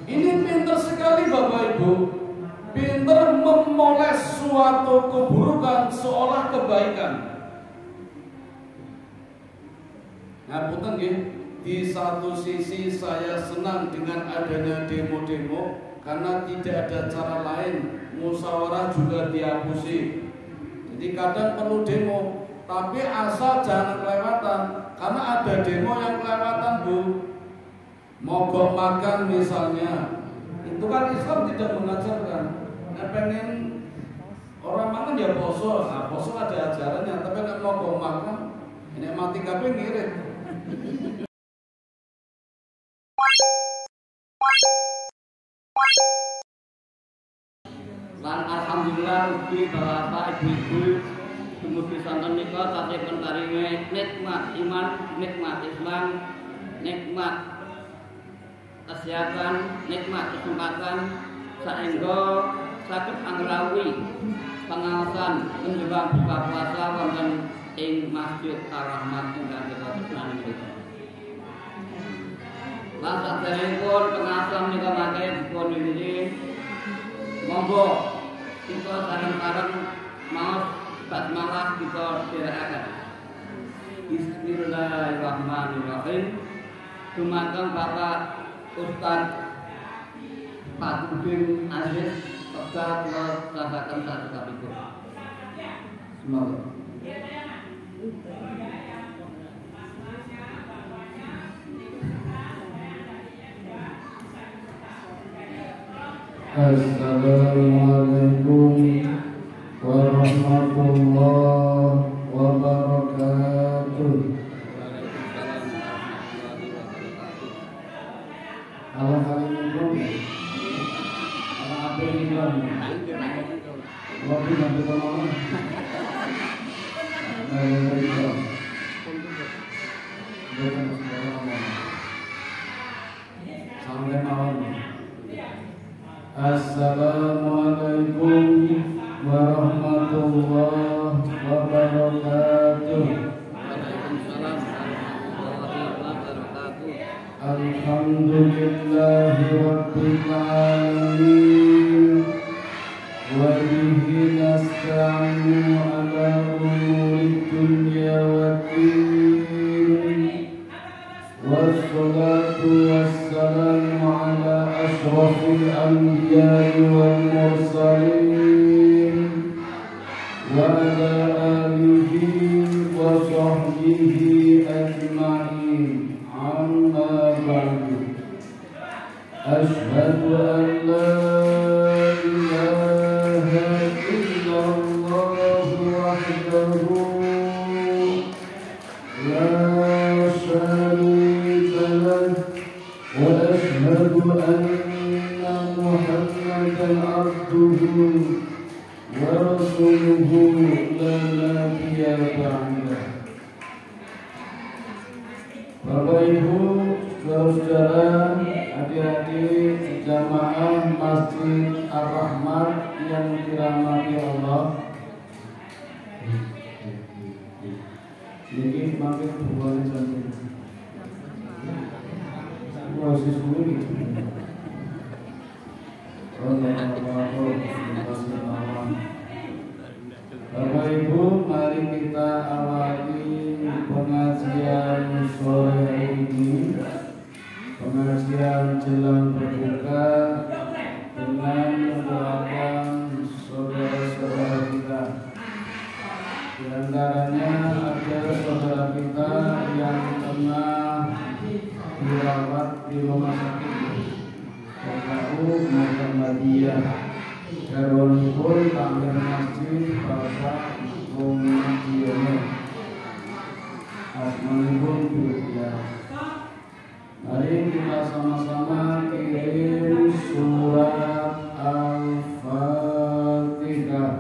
Ini pintar sekali Bapak Ibu. Pintar memoles suatu keburukan seolah kebaikan. Ngapunten nggih, di satu sisi saya senang dengan adanya demo-demo karena tidak ada cara lain, musyawarah juga dihapusi. Jadi kadang perlu demo, tapi asal jangan kelewatan, karena ada demo yang kelewatan Bu. Mogok makan misalnya, itu kan Islam tidak mengajarkan. Nah, pengen orang makan ya poso, nah poso ada ajarannya, tapi nek mogok makan, ini mati kabeh ngirit. Lan alhamdulillah ugi Bapak Ibu-ibu dumugi santen nika tasih paringi nikmat iman, nikmat Islam, nikmat kesehatan, nikmat kesempatan saengga saged anggrawi pengaosan menjelang buka puasa wonten ing Masjid Ar-Rahmat ingkang kita tresnani menika. Lan saderengipun pengaosan nika mangke dipun wingi monggo kita sareng-sareng maos basmalah kita dherekaken. Bismillahirrahmanirrahim. Dumateng Bapak Ustaz Fatudin Aziz Tegak kula sabaken sakabehipun. Semoga Assalamualaikum warahmatullahi wabarakatuh. Alhamdulillah. Apa ini kan? Waktu nanti kamu. Sampai malam. Assalamualaikum warahmatullahi wabarakatuh. Waalaikumsalam warahmatullahi wabarakatuh. Alhamdulillahi rabbil alamin. Wa bihi nasta'inu ala umuri dunya waddin. Wassalatu wassalamu ala ashrafil anbiya'i wal mursalin wa ala alihi wa sahbihi ajma'in. Amma ba'du. Ashhadu an la ilaha illallah wahdahu la syarika lah wa ashhadu anna Muhammadan abduhu wa rasuluhu la nabiyya ba'dah. Bapak Ibu, saudara, adik-adik jamaah Masjid Ar-Rahmat yang dirahmati Allah. Ini makin berbuat cantik. Masih sulit. Bapak Ibu, mari kita awali pengajian sore ini, pengajian jelang berbuka dengan mendoakan saudara-saudara kita. Di antaranya ada saudara kita yang tengah dirawat di rumah sakit PKU Muhammadiyah. Garwanipun takmir masjid Bapak Muhammadiyah. Asmanipun Bilya. Mari kita sama-sama kirim surat Al-Fatihah.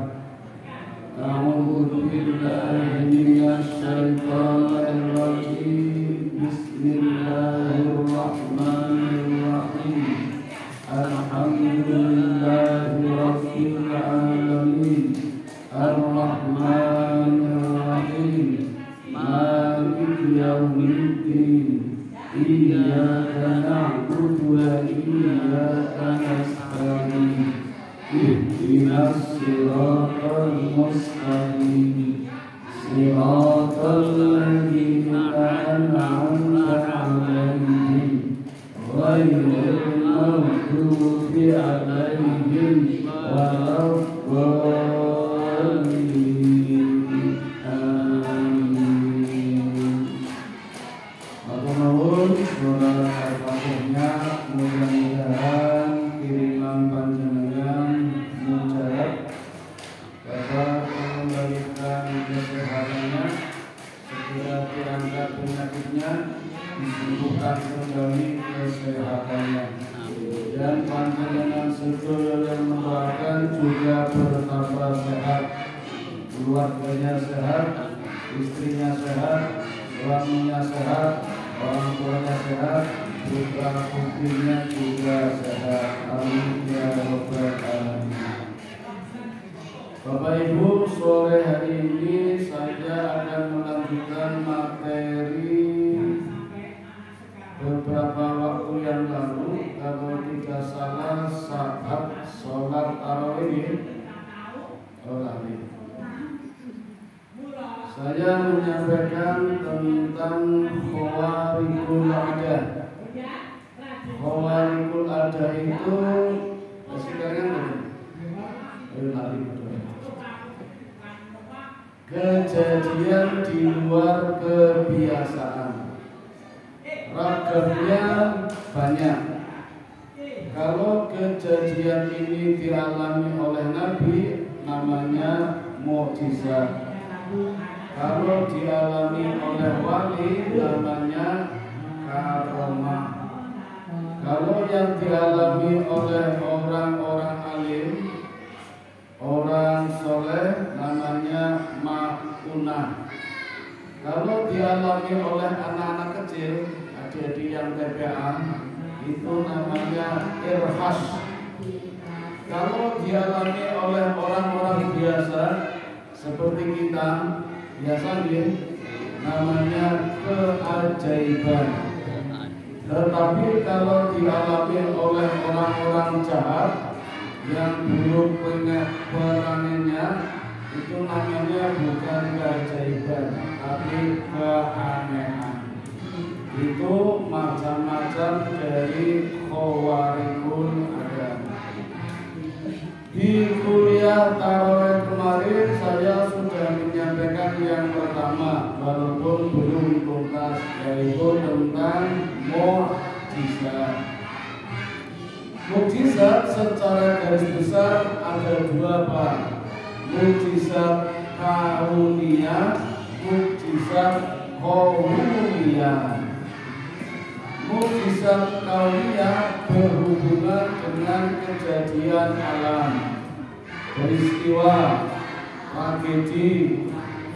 A'udzu billahi minasy syaithanir rajim. Bismillahirrahmanirrahim. Alhamdulillahi rabbil alamin. Ar-Rahmanir Rahim. Maliki yaumiddin. Iyyaka na'budu وإياك نستعين اهدنا الصراط المستقيم صراط الذين أنعمت عليهم غير المغضوب عليهم ولا الضالين آمين. Matur nuwun saudara kabehnya, mudah-mudahan kiriman panjenengan mujarab dapat mengembalikan kesehatannya, segera diangkat penyakitnya, disembuhkan kembali kesehatannya, dan panjenengan sedaya yang mendoakan juga bertambah sehat, keluarganya sehat, istrinya sehat, suaminya sehat, orang tuanya sehat, putra putrinya juga sehat. Amin ya rabbal alamin. Bapak Ibu, sore hari ini saya akan melanjutkan materi beberapa waktu yang lalu, kalau tidak salah saat sholat tarawih. Saya menyampaikan tentang khawarikul adah. Khawarikul adah itu kejadian di luar kebiasaan. Ragamnya banyak. Kalau kejadian ini dialami oleh Nabi, namanya mukjizat. Kalau dialami oleh wali, namanya karomah. Kalau yang dialami oleh orang-orang alim, orang soleh, namanya makunah. Kalau dialami oleh anak-anak kecil, adik-adik yang TPA, itu namanya irhas. Kalau dialami oleh orang-orang biasa seperti kita, biasanya namanya keajaiban. Tetapi kalau dialami oleh orang-orang jahat yang buruk perangannya, itu namanya bukan keajaiban, tapi keanehan. Itu macam-macam dari khawarikul adah. Di kuliah tarawih kemarin saya sudah menyampaikan yang pertama, walaupun belum tuntas, yaitu tentang mukjizat. Mukjizat secara garis besar ada dua, Pak. Mukjizat karunia, mukjizat karunia. Mukjizat karunia berhubungan dengan kejadian alam, peristiwa, tragedi,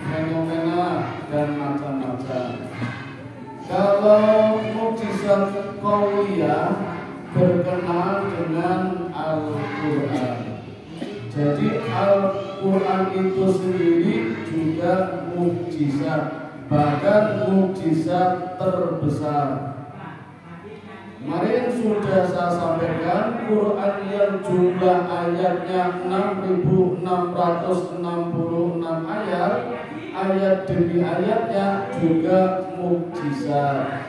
fenomena, dan macam-macam. Kalau mukjizat kauniyah berkenaan dengan Al-Quran. Jadi Al-Quran itu sendiri juga mukjizat, bahkan mukjizat terbesar. Kemarin sudah saya sampaikan, Quran yang jumlah ayatnya 6.666 ayat, ayat demi ayatnya juga mukjizat.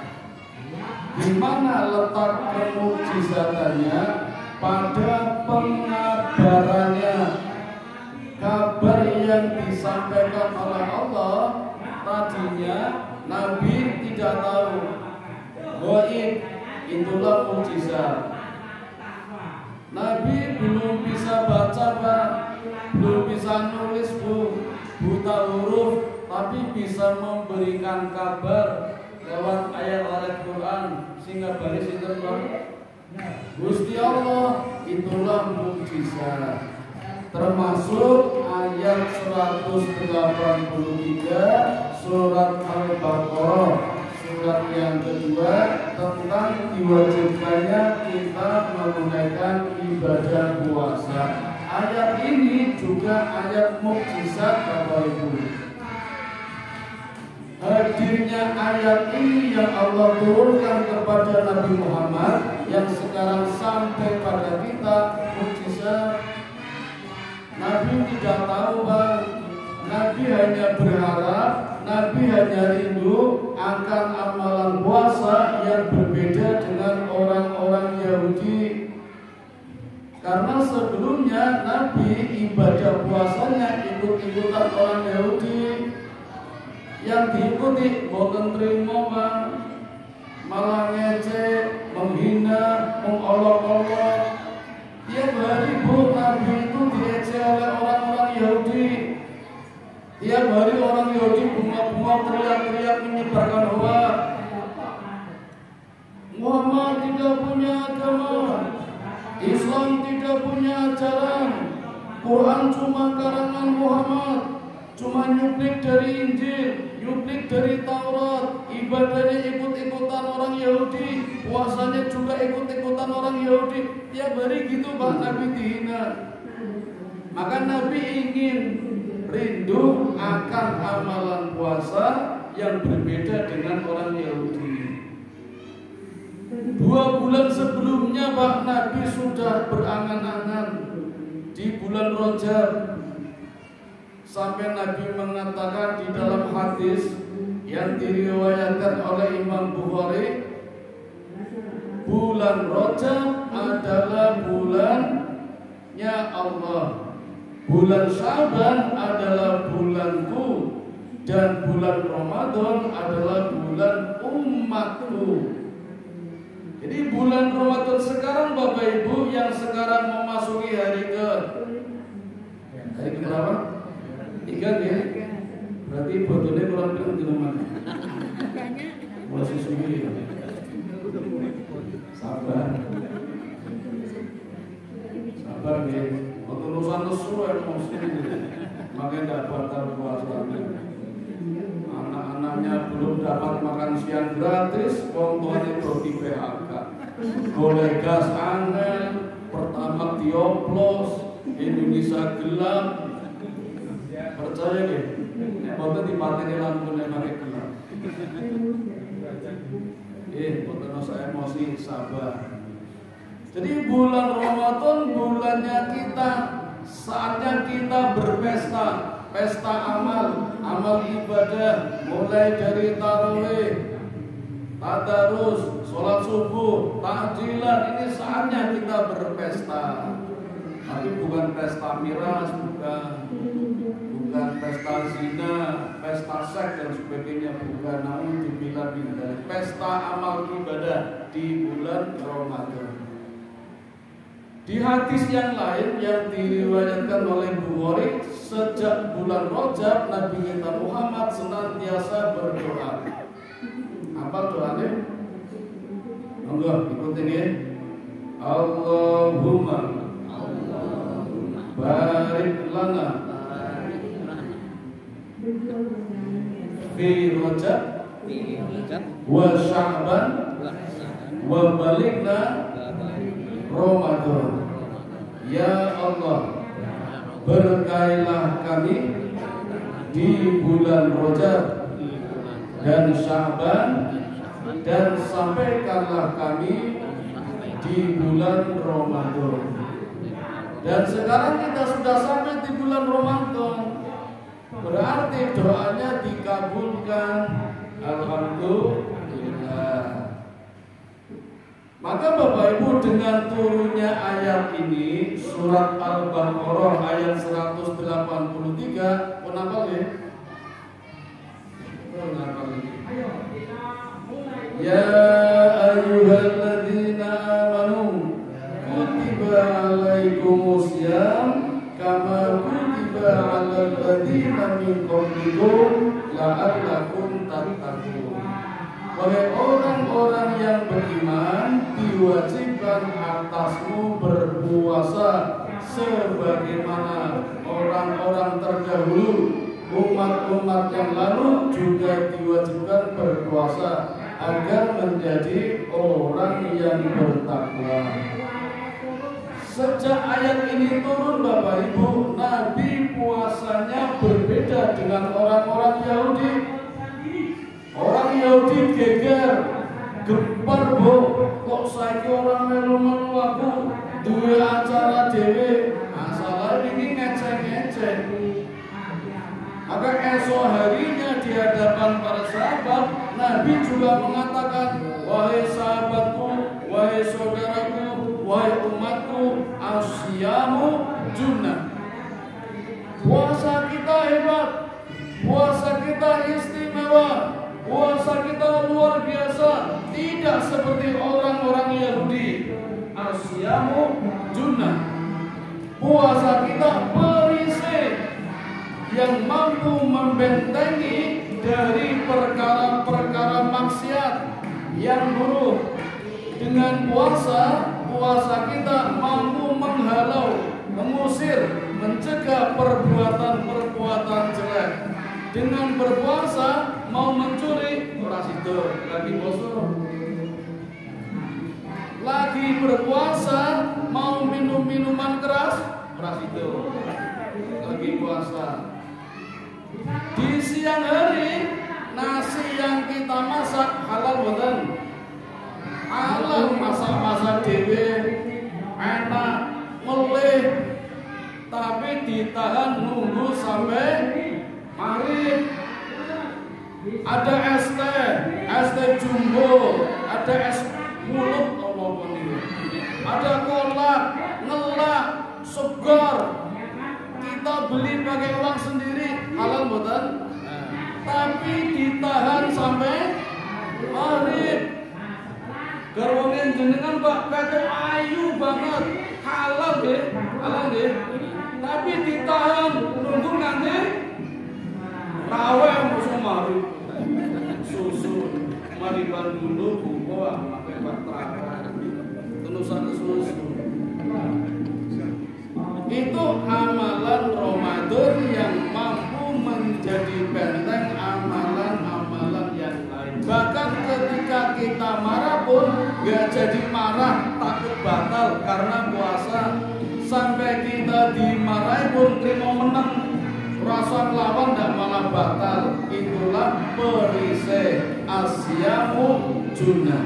Di mana letak kemukjizatannya? Pada pengabarannya. Kabar yang disampaikan oleh Allah tadinya Nabi tidak tahu. Gaib, itulah mukjizat. Nabi belum bisa baca, Pak, belum bisa nulis, buta huruf, tapi bisa memberikan kabar lewat ayat-ayat Quran sehingga baris itu Gusti Allah, itulah mukjizat. Termasuk ayat 183 surat Al-Baqarah, surat yang kedua, tentang diwajibkannya kita menunaikan ibadah puasa. Ayat ini juga ayat mukjizat, Bapak Ibu. Hadirnya ayat ini yang Allah turunkan kepada Nabi Muhammad yang sekarang sampai pada kita mukjizat. Nabi tidak tahu, Bang. Nabi hanya berharap, Nabi hanya rindu akan amalan puasa yang berbeda dengan orang-orang Yahudi. Karena sebelumnya Nabi ibadah puasanya ikut-ikutan orang Yahudi. Yang diikuti boten trimo, Bang. Malah ngecek, menghina, mengolok-olok. Tiap hari Nabi itu diejek oleh orang-orang Yahudi. Tiap hari orang Yahudi bunga-bunga teriak-teriak menyebarkan hoak. Muhammad tidak punya agama, Islam tidak punya ajaran, Quran cuma karangan Muhammad, cuma nyuplik dari Injil, nyuplik dari Taurat, ibadahnya ikut-ikutan orang Yahudi, puasanya juga ikut-ikutan orang Yahudi. Tiap hari gitu Pak, Nabi dihina. Maka Nabi ingin rindu akan amalan puasa yang berbeda dengan orang Yahudi. 2 bulan sebelumnya Pak, Nabi sudah berangan-angan di bulan Rajab. Sampai Nabi mengatakan di dalam hadis yang diriwayatkan oleh Imam Bukhari, bulan Rajab adalah bulannya Allah. Bulan Syaban adalah bulanku, dan bulan Ramadan adalah bulan umatku. Jadi bulan Ramadan sekarang Bapak Ibu yang sekarang memasuki hari berapa? 3 ya? Berarti botolnya kurang di rumah. Masih sendiri. Sabar. Sabar ya. Urusan lesu emosi, makanya tidak batal puasanya. Anak-anaknya belum dapat makan siang gratis, wong tuanya roti PHK. Golek gas angin, pertama dioplos, Indonesia gelap. Percaya deh, waktu dipateni lampunya pakai gelap. Waktu saya emosi, sabar. Jadi bulan Ramadan bulannya kita, saatnya kita berpesta, pesta amal, amal ibadah, mulai dari tarawih, tadarus, sholat subuh, takjilan, ini saatnya kita berpesta. Tapi bukan pesta miras, bukan pesta zina, pesta seks dan sebagainya, bukan. Namun dibilang pesta amal ibadah di bulan Ramadan. Di hadis yang lain yang diriwayatkan oleh Bukhari, sejak bulan Rajab Nabi kita Muhammad senantiasa berdoa. Apa doanya? Monggo ikutin ya. Allahumma barik lana fi Rajab wa Sya'ban wa balikna Ramadan. Ya Allah, berkailah kami di bulan Rajab dan Sya'ban, dan sampaikanlah kami di bulan Ramadan. Dan sekarang kita sudah sampai di bulan Ramadan, berarti doanya dikabulkan. Alhamdulillah. Maka Bapak Ibu, dengan turunnya ayat ini, surat Al-Baqarah ayat 183, kenapa ya? Ya ayyuhalladzina amanu kutiba alaikumusiyam kama kutiba alal ladzina min qablikum la'allakum tattaqun. Wahai orang-orang yang beriman, diwajibkan atasmu berpuasa sebagaimana orang-orang terdahulu, umat-umat yang lalu juga diwajibkan berpuasa agar menjadi orang yang bertakwa. Sejak ayat ini turun Bapak Ibu, Nabi puasanya berbeda dengan orang-orang Yahudi. Orang Yahudi geger, gempar bu, kok kok saiki orang melu-melu aku duwe acara dhewe. Masalah ini ngecek-ngecek. Maka esok harinya di hadapan para sahabat, Nabi juga mengatakan, wahai sahabatku, wahai saudaraku, wahai umatku, asyamu junnah. Puasa kita hebat, puasa kita istimewa, puasa kita luar biasa, tidak seperti orang-orang Yahudi. Asyamu junnah. Puasa kita perisai yang mampu membentengi dari perkara-perkara maksiat yang buruk. Dengan puasa kita mampu menghalau, mengusir, mencegah perbuatan-perbuatan jelek. Dengan berpuasa mau mencuri, ora sido, lagi boso. Lagi berpuasa mau minum minuman keras, ora sido, lagi puasa. Di siang hari nasi yang kita masak halal boten? Halal, masak-masak dhewe enak, melih, tapi ditahan nunggu sampai maghrib. Ada es teh jumbo, ada es mulut ada kolak, ngelak, segar. Kita beli pakai uang sendiri, halal boten? Tapi ditahan sampai maghrib. Garwane jenengan Pak kata ayu banget, halal deh, tapi ditahan nunggu nanti rawe musuh maghrib. Susu mariban dulu buka pakai baterai tenusan susu. Itu amalan Ramadan yang mampu menjadi benteng amalan-amalan yang lain. Bahkan ketika kita marah pun gak jadi marah, takut batal karena puasa. Sampai kita dimarahi pun terima menang, rasa lawan dan malah batal. Itulah perisai asyamu junnah.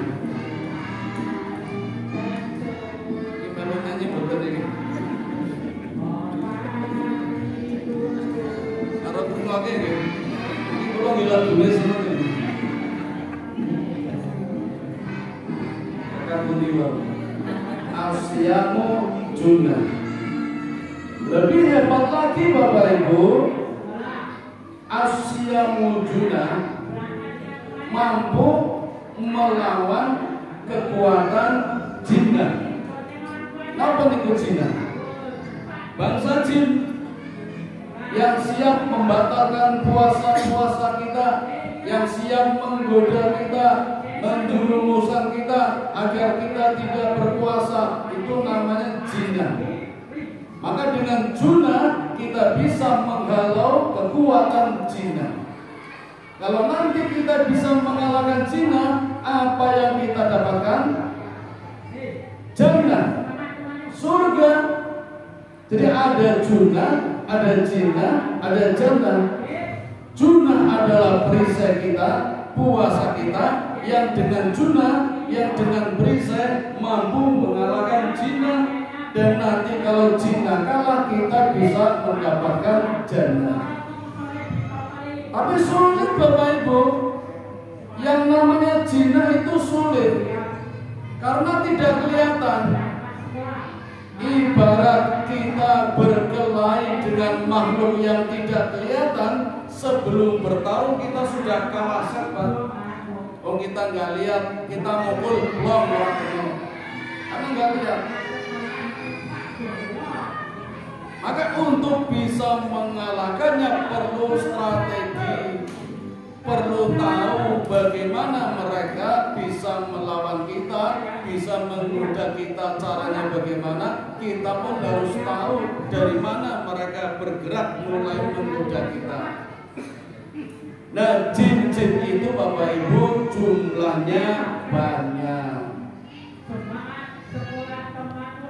Gimana nyanyi betul ini? Harap berlagi ya. Ini kalau gila tulis semua ini. Akan mendiwal. Asyamu junnah. Lebih hebat lagi Bapak Ibu, asyamu junnah mampu melawan kekuatan jinnah. Apa itu jinnah? Bangsa jin yang siap membatalkan puasa-puasa kita, yang siap menggoda kita, menjerumuskan kita agar kita tidak berpuasa, itu namanya jinnah. Maka dengan junnah kita bisa menghalau kekuatan jinnah. Kalau nanti kita bisa mengalahkan jinnah, apa yang kita dapatkan? Jannah, surga. Jadi ada junnah, ada jinnah, ada jannah. Junnah adalah perisai kita, puasa kita, yang dengan junnah, yang dengan perisai mampu mengalahkan jinnah. Dan nanti kalau jinnah kalah, kita bisa mendapatkan jannah. Tapi sulit Bapak Ibu. Yang namanya jinnah itu sulit karena tidak kelihatan. Ibarat kita berkelahi dengan makhluk yang tidak kelihatan, sebelum bertarung kita sudah kalah sahabat. Oh kita nggak lihat, kita mukul long karena nggak lihat. Maka untuk bisa mengalahkannya perlu strategi, perlu tahu bagaimana mereka bisa melawan kita, bisa menggoda kita, caranya bagaimana. Kita pun harus tahu dari mana mereka bergerak mulai menggoda kita. Nah, jin-jin itu Bapak Ibu jumlahnya banyak.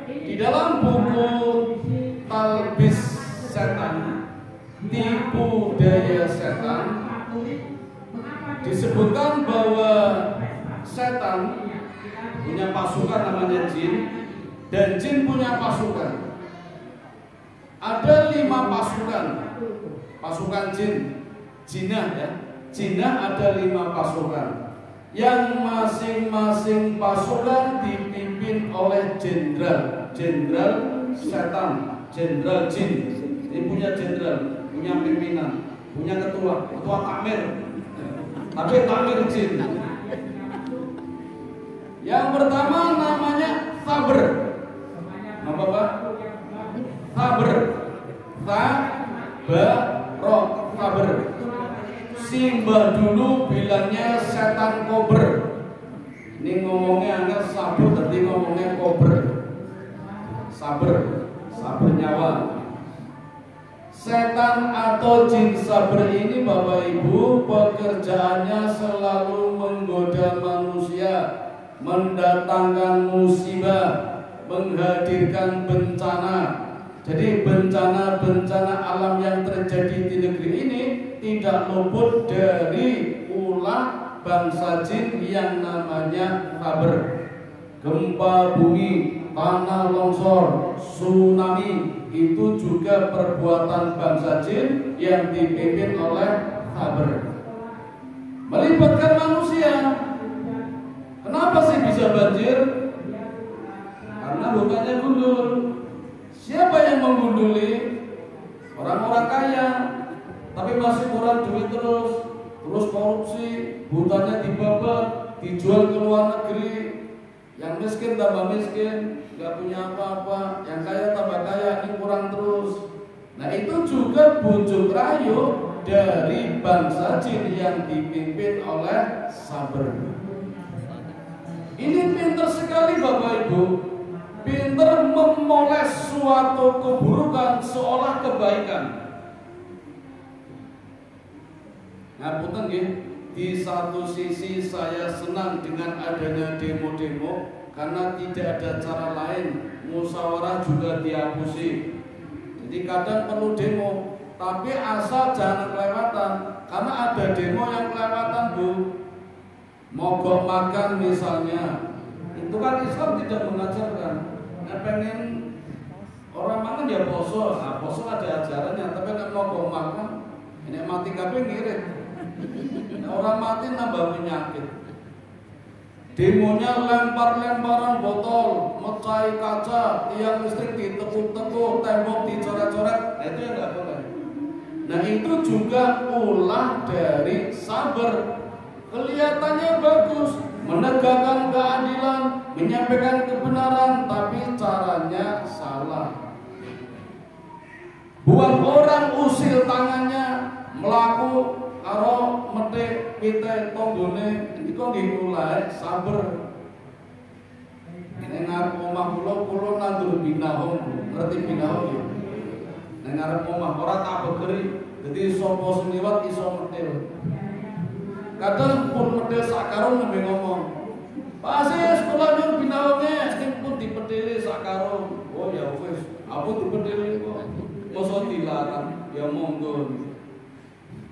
Di dalam buku Talbis Setan, Tipu Daya Setan, disebutkan bahwa setan punya pasukan namanya jin, dan jin punya pasukan. Ada 5 pasukan, pasukan jin, jinah ya, jinah ada 5 pasukan, yang masing-masing pasukan dipimpin oleh jenderal, jenderal setan, jenderal jin. Ini punya jenderal, punya pimpinan, punya ketua, ketua takmir, tapi takmir jin. Yang pertama namanya Saber. Apa Pak? Saber. Saber. Saber. Simbah dulu bilangnya setan kober. Ini ngomongnya angkat saber, tadi ngomongnya kober. Saber, saber nyawa. Setan atau jin saber ini Bapak Ibu pekerjaannya selalu menggoda manusia, mendatangkan musibah, menghadirkan bencana. Jadi bencana-bencana alam yang terjadi di negeri ini tidak luput dari ulah bangsa jin yang namanya saber. Gempa bumi, tanah longsor, tsunami itu juga perbuatan bangsa jin yang dipimpin oleh saber. Melibatkan manusia. Kenapa sih bisa banjir? Karena hutannya gundul. Siapa yang menggunduli? Orang-orang kaya, tapi masih kurang duit terus korupsi, hutannya dibabat, dijual ke luar negeri. Yang miskin tambah miskin, nggak punya apa-apa. Yang kaya tambah kaya, ini kurang terus. Nah itu juga bujuk rayu dari bangsa jin yang dipimpin oleh saber. Ini pintar sekali Bapak Ibu, pintar memoles suatu keburukan seolah kebaikan. Ngapunten nggih, di satu sisi saya senang dengan adanya demo-demo karena tidak ada cara lain, musyawarah juga dihapusi. Jadi kadang perlu demo, tapi asal jangan kelewatan, karena ada demo yang kelewatan Bu. Mogok makan misalnya, itu kan Islam tidak mengajarkan. Nah, pengen orang makan ya poso, nah, poso ada ajarannya, tapi kan mogok makan, ini mati kabeh ngirit. Nah, orang mati nambah penyakit. Demonya lempar-lemparan botol, mecahi kaca, tiang listrik ditekuk-tekuk, tembok dicoret-coret, nah itu yang nggak boleh. Nah itu juga ulah dari saber. Kelihatannya bagus, menegakkan keadilan, menyampaikan kebenaran, tapi caranya salah. Buat orang usil tangannya, melaku karo metik pite tonggone, iki kok dimulai saber. Ini ngarep omah kula nandur binahong, ngerti binahong ya? Ning ngarep omah ora tak begeri, dadi sapa sing liwat iso metil. Kadang pun medel sakarung nembe ngomong, Pak Asis kula nyuwun binahonge sing pun dipethili sakarung. Oh ya wis, aku dipethili kok. Mosok dilarang, ya monggo.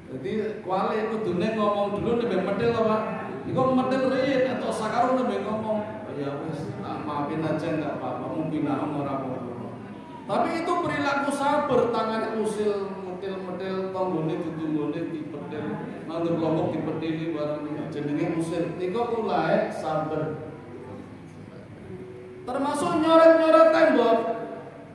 Jadi kuali kudune ngomong dulu nembe medel to, Pak. Iku medel riyen atau sakarung nembe ngomong. Oh ya wis, maafin aja enggak apa-apa, mungkin binahong ora apa-apa. Tapi itu perilaku sabar, tangannya usil, medel-medel, tonggone ditunggone dipethil. Nandur kelompok dipethili barang ini jenenge usir. Niku ulae sabar. Termasuk nyoret-nyoret tembok.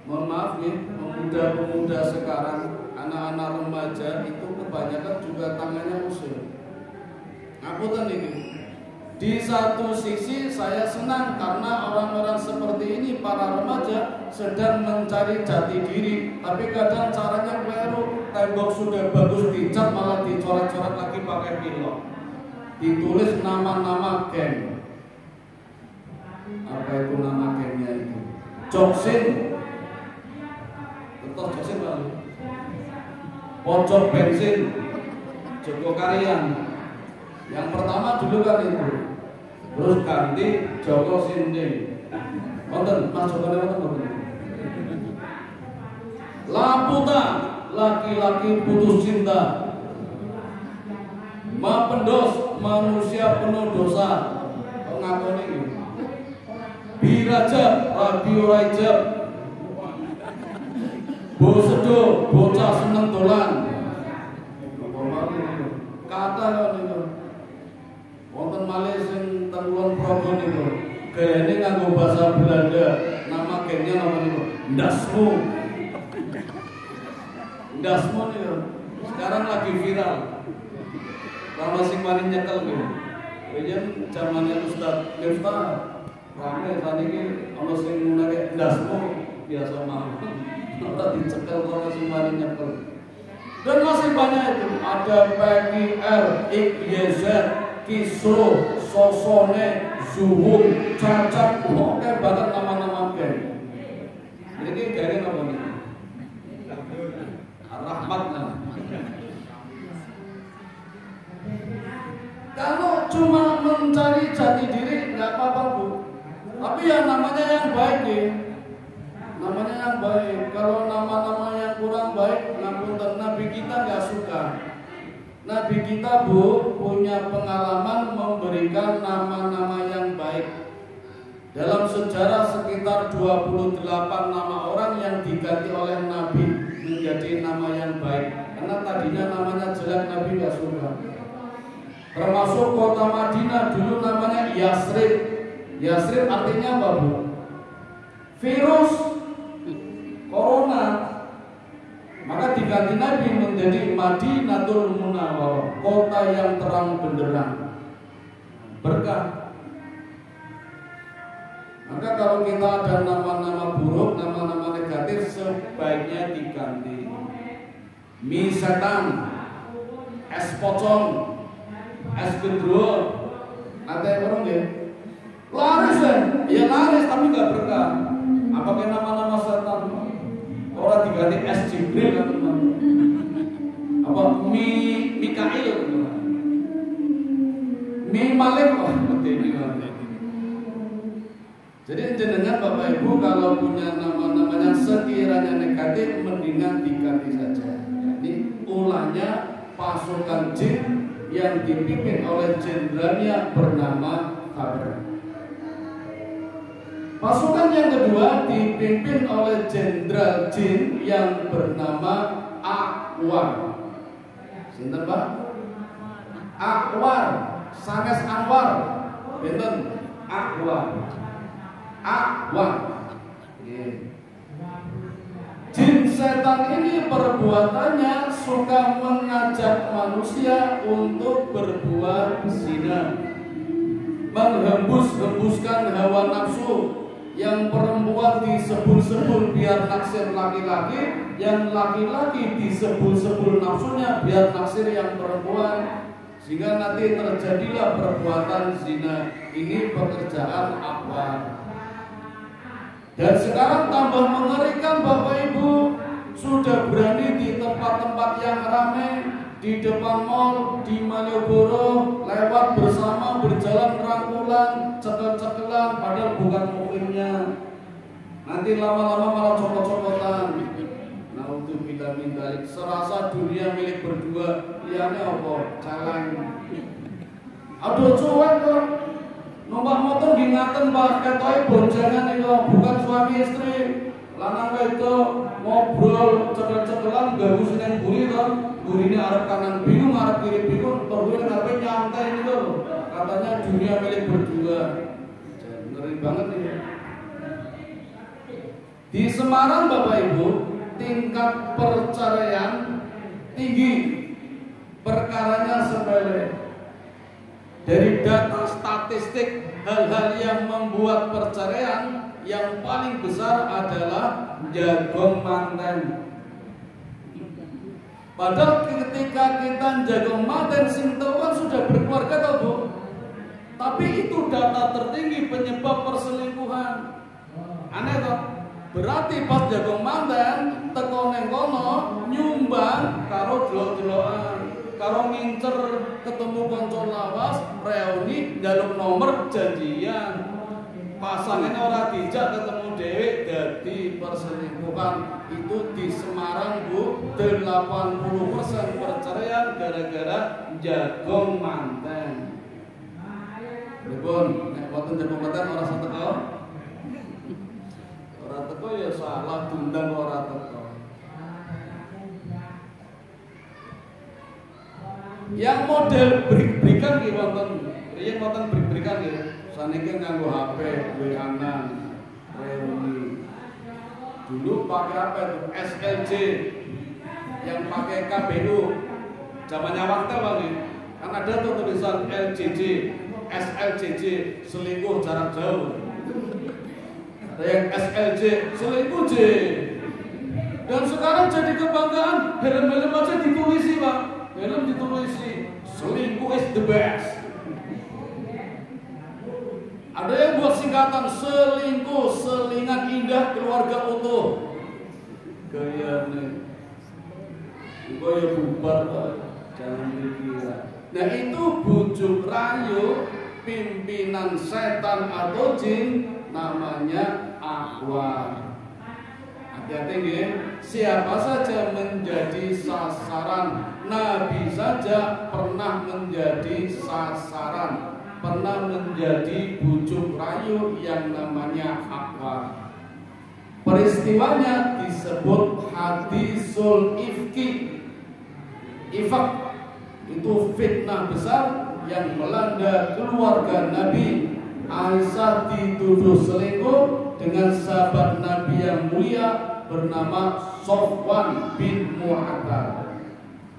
Mohon maaf nih, pemuda-pemuda sekarang, anak-anak remaja itu kebanyakan juga tangannya usir. Ngapunten iki. Di satu sisi saya senang karena orang-orang seperti ini, para remaja sedang mencari jati diri, tapi kadang caranya keliru. Tembok sudah bagus dicat malah dicoret-coret lagi pakai pilok, ditulis nama-nama geng. Apa itu nama gengnya itu? Joksin, betul Joksin lalu. Pojok bensin, Joko Karyan. Yang pertama dulu kan itu, terus ganti Joko Sinding. Wonten Mas Joko wonten. Laputa, laki-laki putus cinta. Mapendos, manusia penuh dosa. Kok ngakoni iki? Birajab, Radio Rajab, Bosedo, bocah seneng dolan. Kata kan itu. Wonten malih sing teng Kulon Progo niku. Gayane nganggo bahasa Belanda. Nama gengnya nama niku Ndasmu. Ndasmu niku. Sekarang lagi viral. Kalau sing wani nyekel gitu. Riyen zamannya Ustaz Miftah. Rame saniki ana sing nggunakake Ndasmu biasa mah. Ora dicekel karo sing wani nyekel. Dan masih banyak itu. Ada PGR, XYZ, Kisro, Sosone, Zuhur, Cacat, pokoknya banget nama-nama band. Jadi dari apa nih? Rahmat lah. Kalau cuma mencari jati diri nggak apa-apa Bu. Tapi yang namanya yang baik nih. Namanya yang baik. Kalau nama-nama yang kurang baik, ngapunten Nabi kita nggak suka. Nabi kita Bu punya pengalaman memberikan nama-nama yang baik. Dalam sejarah sekitar 28 nama orang yang diganti oleh Nabi menjadi nama yang baik. Karena tadinya namanya jelek, Nabi nggak suka. Termasuk kota Madinah dulu namanya Yasrib. Yasrib artinya apa Bu? Virus Corona. Maka diganti Nabi menjadi Madinatul Munawwarah, kota yang terang benderang, berkah. Maka kalau kita ada nama-nama buruk, nama-nama negatif, sebaiknya diganti. Mie setan, es pocong, es gendro, ada yang orang ya? Laris ya laris tapi nggak berkah. Apakah nama-nama setan? Orang diganti es Jibril kan teman. Apa Mikail teman. Malik seperti ini kan. Jadi jenengan Bapak Ibu kalau punya nama-nama yang sekiranya negatif mendingan diganti saja. Ini ulahnya pasukan jin yang dipimpin oleh jenderalnya bernama Khabar. Pasukan yang kedua dipimpin oleh jenderal jin yang bernama Akwar. Sinten Pak? Akwar, sanes Anwar. Benten Akwar. Akwar. Jin setan ini perbuatannya suka mengajak manusia untuk berbuat zina, menghembus-hembuskan hawa nafsu. Yang perempuan disebul-sebul biar naksir laki-laki, yang laki-laki disebul-sebul nafsunya biar naksir yang perempuan, sehingga nanti terjadilah perbuatan zina. Ini pekerjaan apa? Dan sekarang tambah mengerikan Bapak Ibu, sudah berani di tempat-tempat yang ramai, di depan mall, di Malioboro, lewat bersama, berjalan rangkulan, cekel-cekelan, padahal bukan mukminnya. Nanti lama-lama malah copot-copotan. Naudzubillah min dzalik. Serasa dunia milik berdua, liane apa? Caleng. Aduh cuek kok. Numpak motor dingaten Pak, ketoke boncengan itu bukan suami istri. Lanang wedok ngobrol cekel-cekelan ganggu sinen buri to. Burine arep kanan bingung, arep kiri bingung, turune ngarepe nyantai itu loh. Katanya dunia milik berdua. Ngeri banget ini. Di Semarang Bapak Ibu, tingkat perceraian tinggi. Perkaranya sepele. Dari data statistik hal-hal yang membuat perceraian yang paling besar adalah jagong manten. Padahal ketika kita jagong manten sing kan sudah berkeluarga tau Bu. Tapi itu data tertinggi penyebab perselingkuhan. Aneh toh? Berarti pas jagong manten teko neng kono nyumbang karo delok-delokan, karo ngincer ketemu kanca lawas, reuni njaluk nomor janjian. Pasangannya orang dijak ketemu dhewe dadi perselingkuhan. Itu di Semarang Bu, 80% perceraian gara-gara jagong manten. Pripun nek wonten jagong manten ora sateko teko ya salah tundang ora teko. Yang model brik-brikan nggih wonten, riyen wonten brik-brikan nggih. Saniki nganggo HP, WA-an, reuni. Dulu pakai apa itu? SLJ yang pakai KBU. Zamannya waktu Bang. Kan ada tuh tulisan LJJ, SLJJ, selingkuh jarak jauh. Ada yang SLJ, selingkuh J. Dan sekarang jadi kebanggaan, helm-helm aja ditulisi Pak. Helm ditulisi, selingkuh is the best. Ada yang buat singkatan selingkuh, selingan indah keluarga utuh. Gaya nih, gaya bubar Pak. Jangan dikira. Nah itu bujuk rayu pimpinan setan atau jin, namanya akhwat. Hati-hati nggih. Siapa saja menjadi sasaran, Nabi saja pernah menjadi sasaran, pernah menjadi bujuk rayu yang namanya akhwat. Peristiwanya disebut hadisul ifki. Ifak itu fitnah besar yang melanda keluarga Nabi. Aisyah dituduh selingkuh dengan sahabat Nabi yang mulia bernama Sofwan bin Mu'attal.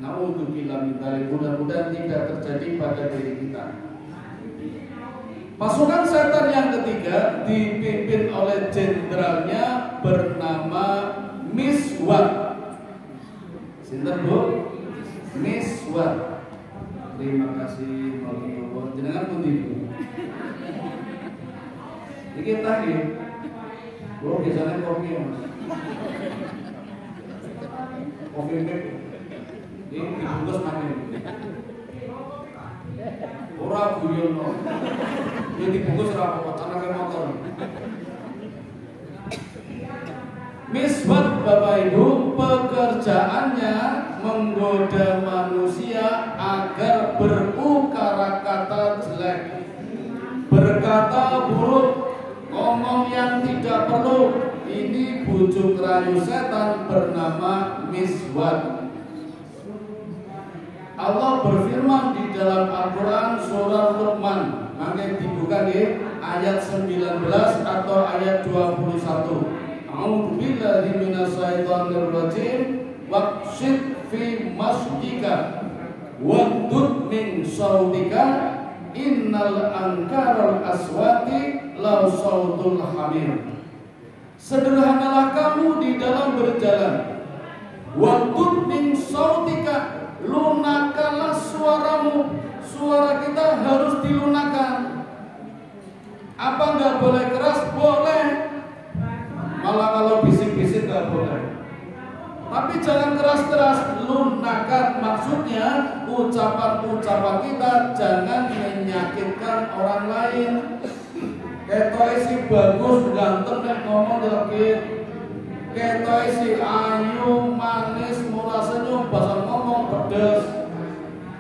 Na'udzubillah min dzalik. Mudah-mudahan tidak terjadi pada diri kita. Pasukan setan yang ketiga dipimpin oleh jenderalnya bernama Miswar. Sinten Bu? Miswar. Terima kasih Bapak. Jenengan pundi Bu? Iki tadi. Kalau biasanya kopi Mas. Kopi mik. Ini dibungkus makin. Ora guyono. Ini dibungkus ora apa-apa, anake motor. Miswat Bapak Ibu, pekerjaannya menggoda manusia agar berukara kata jelek, berkata buruk, ngomong yang tidak perlu. Ini bujuk rayu setan bernama Miswat. Allah berfirman di dalam Al-Quran surah Luqman, maka dibuka di ayat 19 atau ayat 21. A'udzu billahi minasyaitonir rajim. Waqsid fi masjika waqdud min sautika innal ankaral aswati law sautul hamir. Sederhanalah kamu di dalam berjalan. Waqdud min sautika, lunakanlah suaramu. Suara kita harus dilunakan. Apa enggak boleh keras? Boleh. Malah kalau bisik-bisik nggak boleh. Tapi jangan keras-keras, lunakan. Maksudnya ucapan-ucapan kita jangan menyakitkan orang lain. Ketoke si bagus, ganteng nek ngomong dilekit. Ketoke si ayu, manis, murah senyum, bahasa ngomong pedes.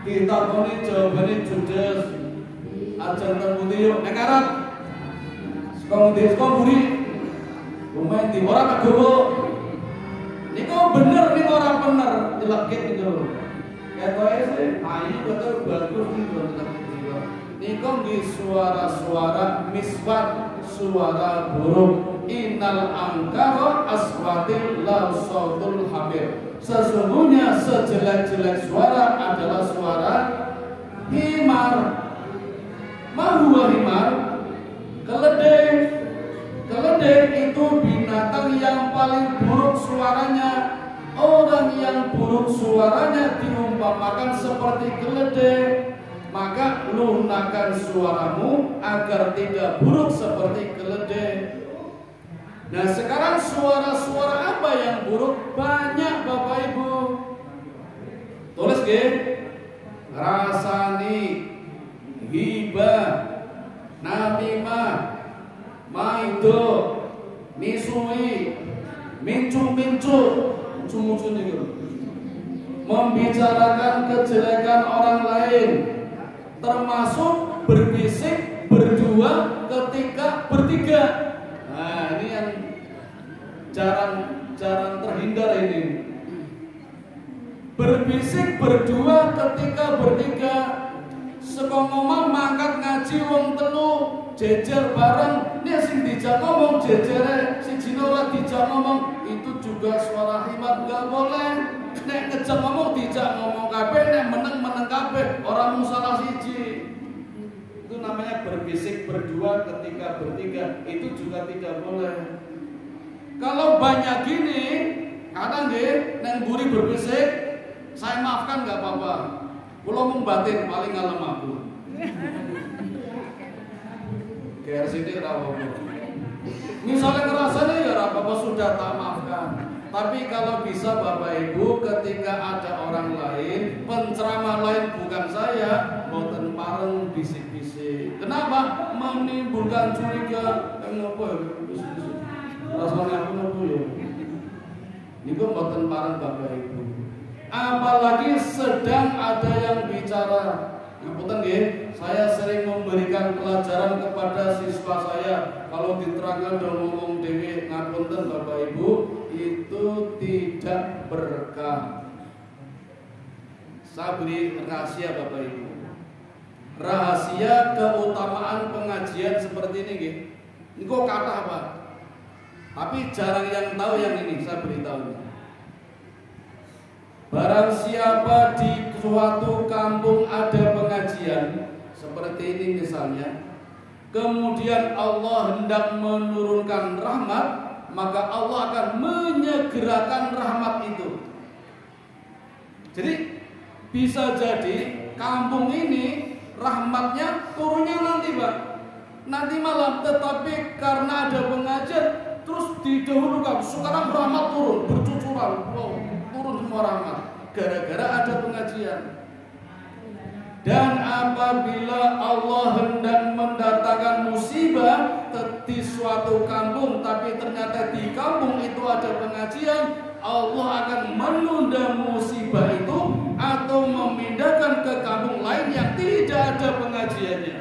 Ditakoni jawabane judes. Aja temuti yuk, nek arep. Sekolah buri. Lumayan di orang agama. Niko bener, niko orang bener, dilekit gitu. Kayak sih, ayu betul bagus gitu. Niko di suara-suara Miswat, suara buruk. Innal angkara aswatil la sautul hamir. Sesungguhnya sejelek-jelek suara adalah suara himar. Mahuwa himar? Keledai. Keledai itu binatang yang paling buruk suaranya. Orang yang buruk suaranya diumpamakan seperti keledai. Maka lunakan suaramu agar tidak buruk seperti keledai. Nah sekarang suara-suara apa yang buruk? Banyak Bapak Ibu. Tulis nggih. Rasani, hibah, namimah, maido, misui, mincu-mincu, membicarakan kejelekan orang lain, termasuk berbisik berdua ketika bertiga. Nah ini yang jarang terhindar ini. Berbisik berdua ketika bertiga, saka ngomong mangkat ngaji wong telu jejer bareng, nek sing dijak ngomong jejere siji ora dijak ngomong, itu juga suara khimar, enggak boleh. Nek ngejak ngomong dijak ngomong kabeh, nek meneng kabeh, ora mung salah siji. Itu namanya berbisik berdua ketika bertiga, itu juga tidak boleh. Kalau banyak gini, kadang nggih neng buri berbisik, saya maafkan nggak apa-apa. Kalau membatin paling ngalem aku. Kayak sini rawono. Misalnya ngerasanya ya apa-apa sudah tak maafkan. Tapi kalau bisa Bapak Ibu, ketika ada orang lain, penceramah lain bukan saya, boten pareng bisik-bisik. Kenapa? Menimbulkan curiga. Kenapa ya bisik-bisik? Rasanya aku nopo ya. Niku boten pareng Bapak Ibu. Apalagi sedang ada yang bicara. Ngapunten nggih, saya sering memberikan pelajaran kepada siswa saya. Kalau diterangkan dan ngomong dhewe ngapunten Bapak Ibu, itu tidak berkah. Saya beri rahasia Bapak Ibu. Rahasia keutamaan pengajian seperti ini nggih. Niku kata apa? Tapi jarang yang tahu yang ini, saya beritahu. Barang siapa di suatu kampung ada pengajian seperti ini misalnya, kemudian Allah hendak menurunkan rahmat, maka Allah akan menyegerakan rahmat itu. Jadi bisa jadi kampung ini rahmatnya turunnya nanti Pak, nanti malam, tetapi karena ada pengajian terus didahulukan, sekarang rahmat turun bercucuran, turun semua rahmat gara-gara ada pengajian. Dan apabila Allah hendak mendatangkan musibah di suatu kampung, tapi ternyata di kampung itu ada pengajian, Allah akan menunda musibah itu atau memindahkan ke kampung lain yang tidak ada pengajiannya.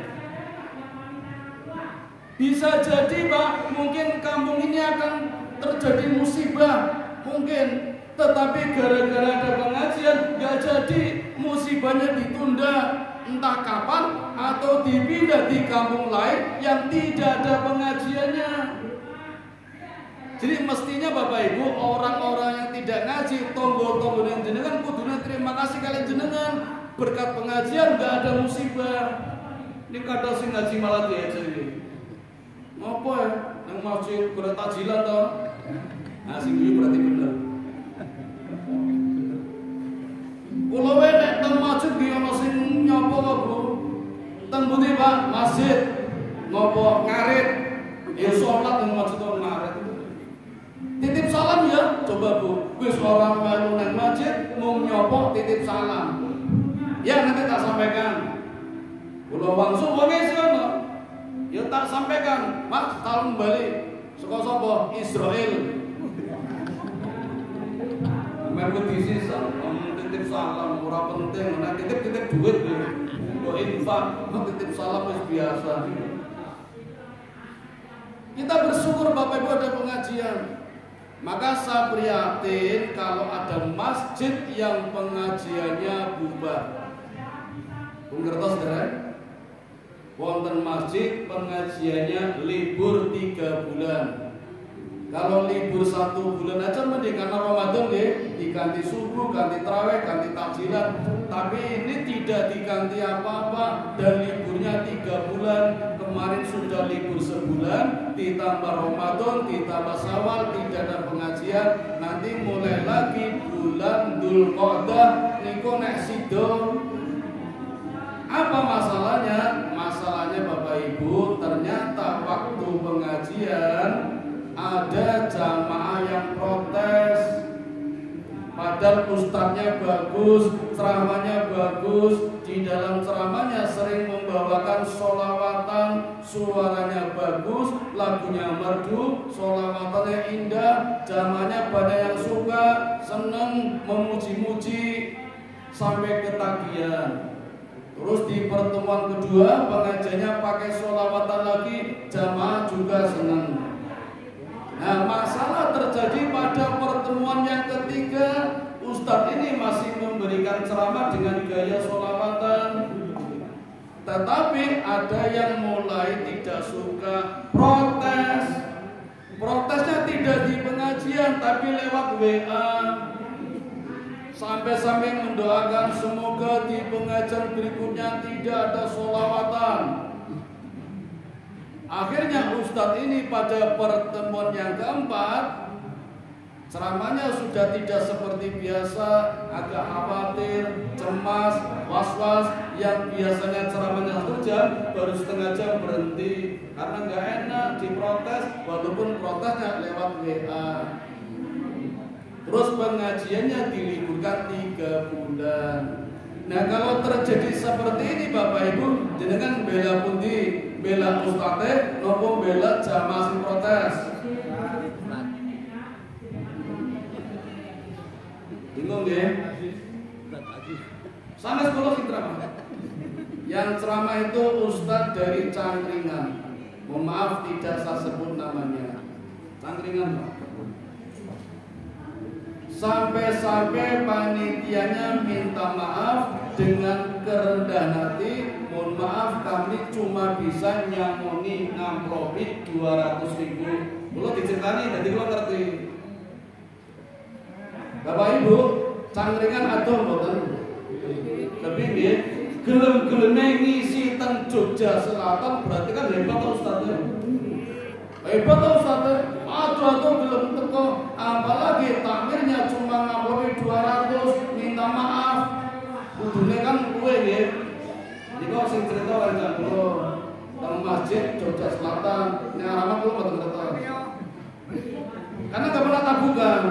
Bisa jadi Pak, mungkin kampung ini akan terjadi musibah, mungkin. Tetapi gara-gara ada pengajian, gak jadi, musibahnya ditunda entah kapan atau dipindah di kampung lain yang tidak ada pengajiannya. Jadi mestinya Bapak Ibu, orang-orang yang tidak ngaji, tombol-tombol yang jenengan kudune terima kasih kalian jenengan, berkat pengajian gak ada musibah. Ini kadang sing ngaji malah diajari. Ngopo ya? Yang masjid berat tajilan toh? Nah, sing iki berarti bener. Kulo wae nek teng masjid ki ana sing nyapa kok, Bu. Teng pundi, Pak? Masjid. Ngopo ngarit? Ya salat nang masjid to ngarit. Titip salam ya, coba Bu. Wis orang melu nang masjid mung nyapa titip salam. Ya nanti tak sampaikan. Kulo langsung wae sono. Ya tak sampaikan, Mas, salam balik. Saka sapa? Israel. Mergo disisa, titip salam ora penting, nek titip duit lho. Kok infak, titip salam wis biasa. Kita bersyukur Bapak Ibu ada pengajian. Maka saya prihatin kalau ada masjid yang pengajiannya bubar. Ngertos derek? Wonten masjid pengajiannya libur 3 bulan. Kalau libur 1 bulan aja mending, karena Ramadan deh diganti subuh, ganti tarawih, ganti takjilan. Tapi ini tidak diganti apa-apa dan liburnya 3 bulan. Kemarin sudah libur sebulan, ditambah Ramadan, ditambah Syawal, tidak ada pengajian. Nanti mulai lagi bulan Dzulqa'dah niku nek sido. Apa masalahnya? Masalahnya Bapak Ibu, ternyata waktu pengajian ada jamaah yang protes. Padahal ustadznya bagus, ceramahnya bagus, di dalam ceramahnya sering membawakan sholawatan, suaranya bagus, lagunya merdu, sholawatannya indah, jamaahnya banyak yang suka, seneng, memuji-muji sampai ketagihan. Terus di pertemuan kedua pengajiannya pakai sholawatan lagi, jamaah juga senang. Nah, masalah terjadi terjadi pada pertemuan yang ketiga, Ustadz ini masih memberikan ceramah dengan gaya sholawatan. Tetapi ada yang mulai tidak suka, protes. Protesnya tidak di pengajian tapi lewat WA. Sampai-sampai mendoakan semoga di pengajian berikutnya tidak ada sholawatan. Akhirnya Ustadz ini pada pertemuan yang keempat, ceramahnya sudah tidak seperti biasa, agak khawatir, cemas, was-was. Yang biasanya ceramahnya 1 jam, baru setengah jam berhenti karena nggak enak diprotes, walaupun protesnya lewat WA. Terus pengajiannya diliburkan 3 bulan. Nah, kalau terjadi seperti ini Bapak Ibu, jenengan bela pundi, bela ustadz, nopo bela jamaah sing protes. Bingung ya? Sama sekolah sing ceramah. Yang ceramah itu ustadz dari Cangkringan. Mohon maaf tidak saya sebut namanya. Cangkringan, Pak. Sampai-sampai panitianya minta maaf dengan kerendahan hati. Mohon maaf, kami cuma bisa nyamoni ngamplopi 200.000. Belum diceritani, jadi lo ngerti. Bapak Ibu, Cangkringan atau mboten? Tapi nggih, gelem-geleme ngisi teng Jogja Selatan berarti kan hebat to Ustaznya. Hebat to Ustaznya. Aduh gelem teko, apalagi takmirnya cuma ngamplopi 200, minta maaf. Kudune kan kuwe nggih. Niku sing cerita kanca kula teng masjid Jogja Selatan, ning arama kula mboten cerita. Karena enggak pernah tabukan.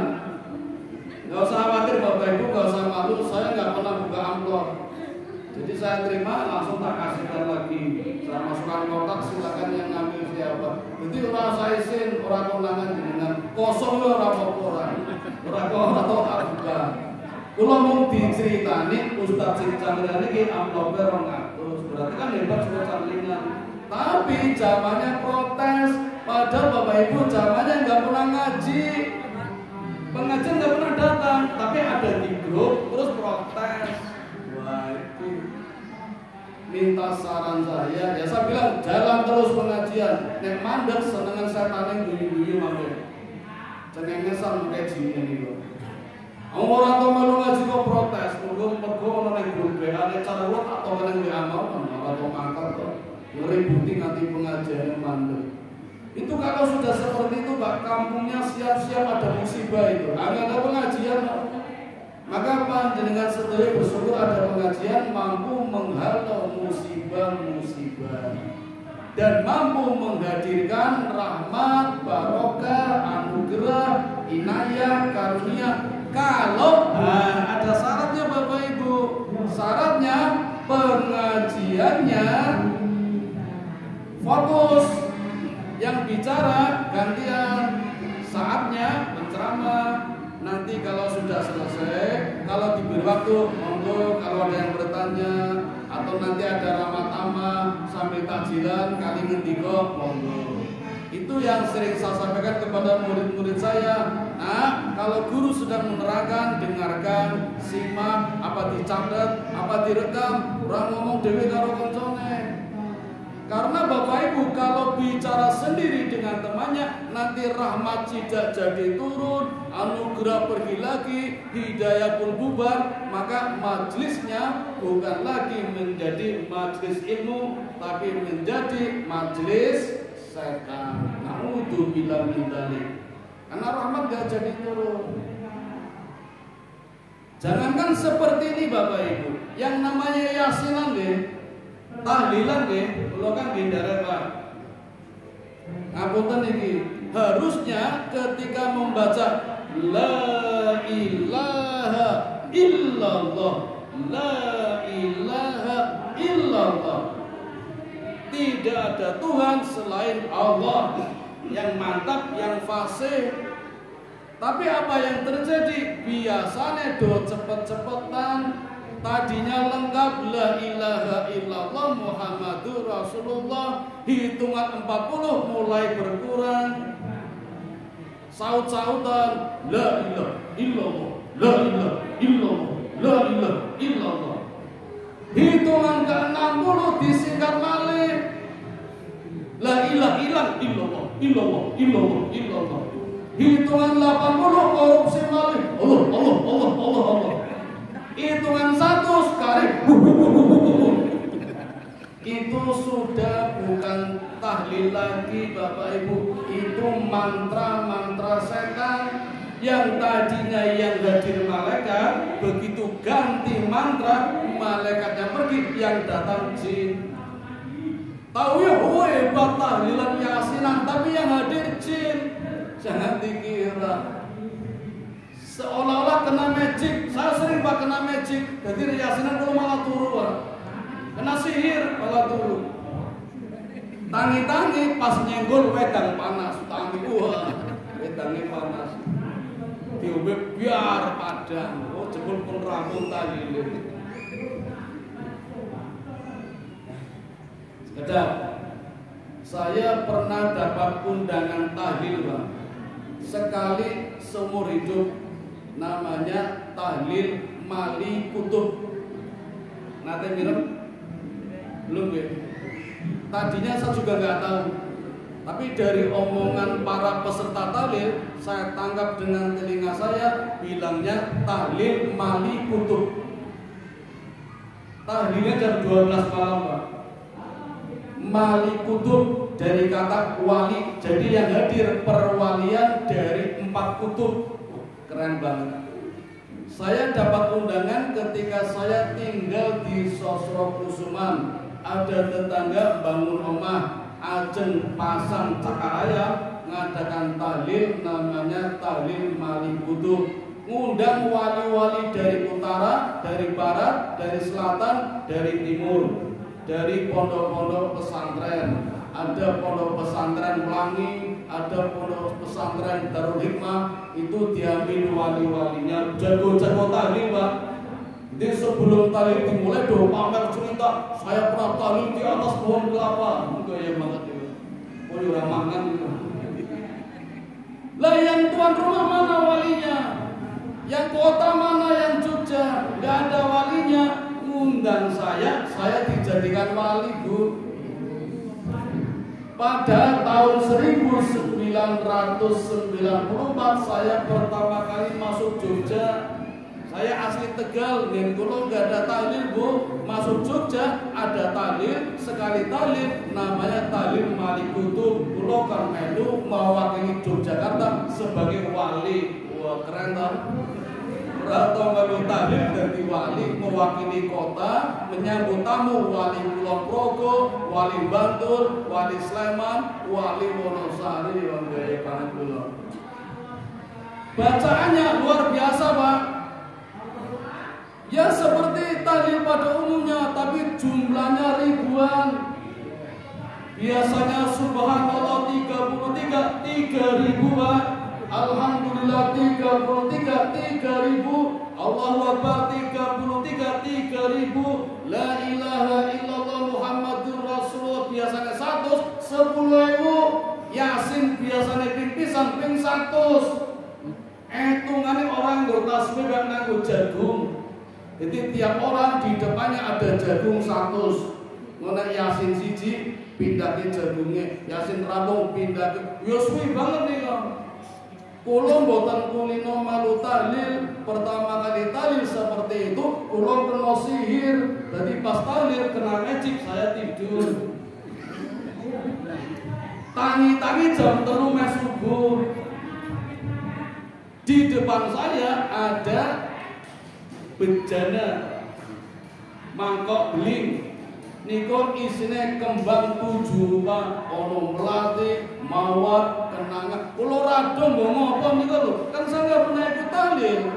Enggak usah khawatir Bapak Ibu, enggak usah malu, saya enggak pernah buka amplop. Jadi saya terima langsung tak kasihkan lagi. Saya masukkan kotak, silakan yang ngambil siapa. Jadi orang saya isin, orang kondangan jenengan kosong ya orang orang. Orang tak buka. Kalau mau diceritani Ustadz sing Cangkringan iki amplopnya 200. Berarti kan hebat sudah Cangkringan. Tapi zamannya protes. Padahal Bapak Ibu zamannya nggak pernah ngaji. Pengajian nggak pernah datang, tapi ada di grup terus protes. Wah itu minta saran saya, ya saya bilang jalan terus pengajian. Nek mandek senengan saya tanya guyu-guyu mangke. Cengenges sampe jine niku. Orang tau melu ngaji kok protes, mergo ono ning grup WA nek cara lu tak tau nang WA mau ora tau mangkat kok. Ngeributi nganti pengajian mandek. Itu kalau sudah seperti itu Pak, kampungnya siap-siap ada musibah itu. Ada pengajian, maka panjenengan sedaya bersyukur ada pengajian mampu menghalau musibah-musibah dan mampu menghadirkan rahmat, barokah, anugerah, inayah, karunia. Kalau ada syaratnya Bapak Ibu, syaratnya pengajiannya fokus. Yang bicara gantian, saatnya penceramah. Nanti kalau sudah selesai, kalau diberi waktu, monggo kalau ada yang bertanya atau nanti ada ramah tamah sambil takjilan kali ngendiko, monggo. Itu yang sering saya sampaikan kepada murid-murid saya. Nah, kalau guru sedang menerangkan, dengarkan, simak, apa dicatat, apa direkam, orang ngomong dewe karo koncone. Karena Bapak Ibu kalau bicara sendiri dengan temannya, nanti rahmat tidak jadi turun, anugerah pergi lagi, hidayah pun bubar, maka majelisnya bukan lagi menjadi majelis ilmu, tapi menjadi majelis setan. Na'udzubillah min dzalik. Karena rahmat gak jadi turun. Jangankan seperti ini Bapak Ibu, yang namanya yasinan deh, tahlilan deh, lo kan gendara Pak. Ngapunten iki, harusnya ketika membaca la ilaha illallah, la ilaha illallah, tidak ada Tuhan selain Allah, yang mantap, yang fasih. Tapi apa yang terjadi? Biasanya do cepet-cepetan. Tadinya lengkap la ilaha illallah Muhammadur Rasulullah, hitungan 40 mulai berkurang. 1 saut-sautan la ilaha illallah, la ilaha illallah, la ilaha illallah. Hitungan ke-60 disingkat malih. La ilaha illallah, illallah, illallah, illallah. Hitungan 80 korupsi malih. Allah. Hitungan 100 sekali. Itu sudah bukan tahlil lagi Bapak Ibu. Itu mantra-mantra setan. Yang tadinya yang hadir malaikat, begitu ganti mantra, malaikatnya pergi, yang datang jin. Tahu ya, hebat tahlilan yasinan, tapi yang hadir jin. Jangan dikira seolah-olah kena magic. Saya sering pak kena magic. Jadi yasinan kalau malah turu, kena sihir malah turu. Tangi-tangi pas nyenggol wedang panas, tangi wedangnya panas. Diubek biar padang. Oh jebul pun rampung tahlil. Sekedar saya pernah dapat undangan tahlil Bang. Sekali seumur hidup, namanya tahlil Mali Kutub. Nate minum? Belum ya? Tadinya saya juga nggak tahu. Tapi dari omongan para peserta tahlil, saya tangkap dengan telinga saya, bilangnya tahlil Mali Kutub. Tahlilnya jam 12 malam Pak. Mali Kutub dari kata wali, jadi yang hadir perwalian dari 4 kutub. Keren banget. Saya dapat undangan ketika saya tinggal di Sosro Kusuman. Ada tetangga bangun rumah, ajeng pasang cakaraya, ngadakan tahlil, namanya tahlil Mali Kutub. Ngundang wali-wali dari utara, dari barat, dari selatan, dari timur, dari pondok-pondok pesantren. Ada pondok pesantren Pelangi, ada pondok pesantren Darul Hikmah. Itu diambil wali-walinya, jago-jago tahlil Pak. Jadi sebelum tahlil dimulai doa pamer cerita, saya pernah tahlil di atas pohon kelapa. Gaya banget itu. Boleh orang makan itu. Lah yang tuan rumah mana walinya? Yang kota mana, yang Jogja? Gak ada walinya. Undang saya dijadikan wali Bu. Pada tahun 1994 saya pertama kali masuk Jogja. Saya asli Tegal, dan kalau nggak ada tahlil Bu, masuk Jogja ada tahlil, sekali tahlil namanya tahlil Mali Kutub. Kulo kan melu mewakili Yogyakarta sebagai wali. Wah keren tak? Atau melu tahlil dari wali mewakili kota, menyambut tamu wali Kulon Progo, wali Bantul, wali Sleman, wali Wonosari, yang gaya banget Kulon. Bacaannya luar biasa Pak. Ya seperti tahlil pada umumnya, tapi jumlahnya ribuan. Biasanya subhanallah 33, 3.000 Pak. Alhamdulillah 33, 3.000. Allahu Akbar 33, 3.000. La ilaha illallah Muhammadur Rasulullah biasanya 100, 10.000. Yasin biasanya pingpisan ping 100. Hitungannya orang bertasbih kan nganggo jagung. Jadi tiap orang di depannya ada jagung 100. Ngono Yasin siji pindah ke jagungnya, Yasin rampung pindah ke. Yo suwi banget nih Kang. Kulo mboten kulino malu tahlil, pertama kali tahlil seperti itu, kulo kena sihir. Jadi pas tahlil kena magic, saya tidur. Tangi-tangi jam 3 subuh. Di depan saya ada bejana mangkok beling. Niku isine kembang 7 rupa, ono melati, mawar, kenanga. Kulo rado ngomong apa niku lho? Kan saya nggak pernah ikut tahlil.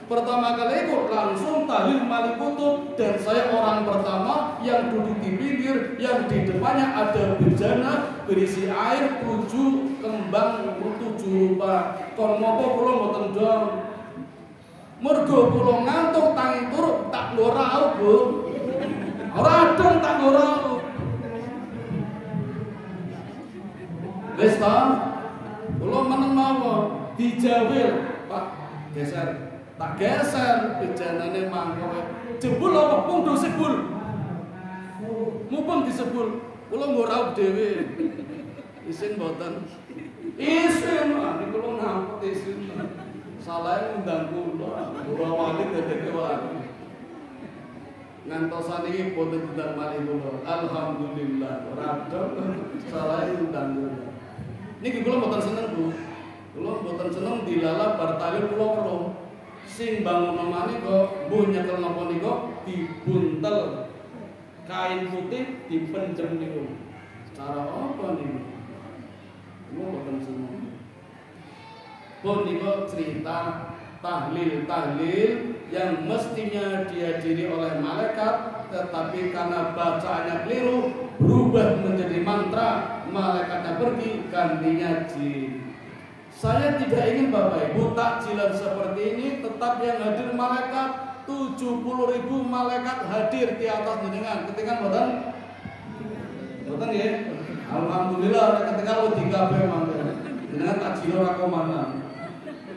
Pertama kali ikut langsung tahlil Mali Kutub, dan saya orang pertama yang duduk di pinggir, yang di depannya ada bejana berisi air 7 kembang 7 rupa. Kon ngopo kulo mboten dong. Mergo kulo ngantuk tangi turu tak lora Bu. Ora adem tak lora. Wis ta? Kulo meneng mawon dijawil, Pak geser, tak geser, bejanane mangkowe, jebul apa pung do sebul, mumpung disebul, kula nggo raup dhewe, isin boten, isin, ini kula ngampet isin, salah ngundang kula, kula wali dadi wali, ngantosan iki boten diundang malih kula, alhamdulillah, radok salah ngundang kula, niki kula boten seneng Bu. Kula mboten seneng dilalap bar tali kula weruh. Sing bangun omane kok mbuh nyekel napa nika dibuntel. Kain putih dipendem niku. Cara apa niku? Kula mboten seneng. Pun niku cerita tahlil-tahlil yang mestinya dihadiri oleh malaikat, tetapi karena bacaannya keliru berubah menjadi mantra, malaikatnya pergi gantinya jin. Saya tidak ingin Bapak Ibu takjilan seperti ini, tetap yang hadir malaikat 70.000 malaikat hadir di atas jenengan. Ketika boten ya, alhamdulillah ketika lo di kabeh mangke. Jenengan takjil ora komandan.